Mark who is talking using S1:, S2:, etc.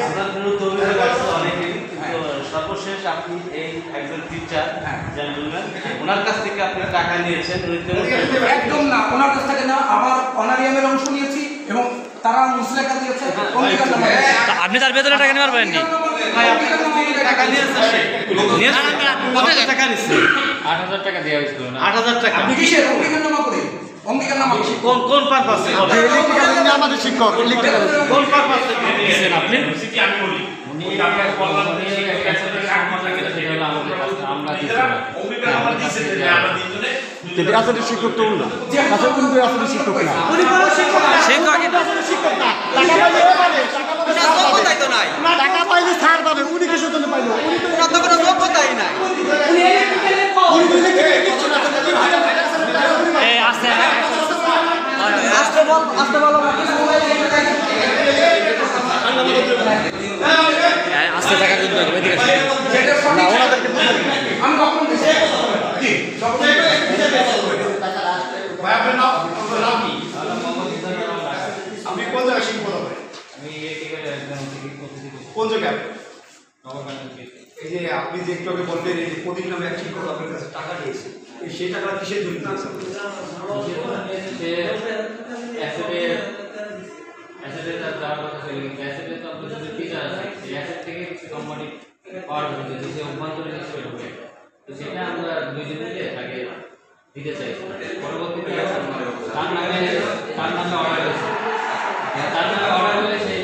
S1: আপনার বিরুদ্ধে অভিযোগ আছে অনেকেই, কিন্তু সর্বশেষ আপনি এই একজন টিচার যারা বললেন ওনার কাছ থেকে আপনি টাকা নিয়েছেন।
S2: একদম না, ওনার কাছ থেকে না, আমার অনারিয়ামের অংশ নিয়েছি এবং তারা মুসলেখা দিয়েছে।
S3: আপনি তার বেতনে টাকা নিতে পারবেন নি?
S1: টাকা নিয়েছে সে। কত টাকা নিচ্ছে?
S3: ৮,০০০ টাকা দেওয়া হয়েছিল না?
S1: ৮,০০০ টাকা।
S2: আপনি কিসের অঙ্গীকারনামা করে? অঙ্গীকারনামা
S1: কোন পারপাসে?
S4: আমাদের শিক্ষক
S1: কোন পারপাসে দিয়েছেন আপনি?
S5: আমি বলি
S4: আসলে শিক্ষক তো না, কিন্তু আসলে শিক্ষক না, টাকা পাইলে ছাড় পাবে। উনি কিসের জন্য পাইল?
S3: আস্তে টাকা কিন্তু
S4: আপনি কোন জায়গায় শিক্ষক হবে? কোন জায়গায়? এই যে আপনি যে একটু আগে বললেন এই যে প্রদীপ নামে এক শিক্ষক আপনার কাছে টাকা নিয়েছে, সেই টাকা কিসের জন্য নিয়েছে?
S6: সেটা আমরা দুইজন মিলে তাকে দিতে চাইছি। পরবর্তীতে তার নামে অর্ডার হয়েছে, তার নামে অর্ডার হলে সেই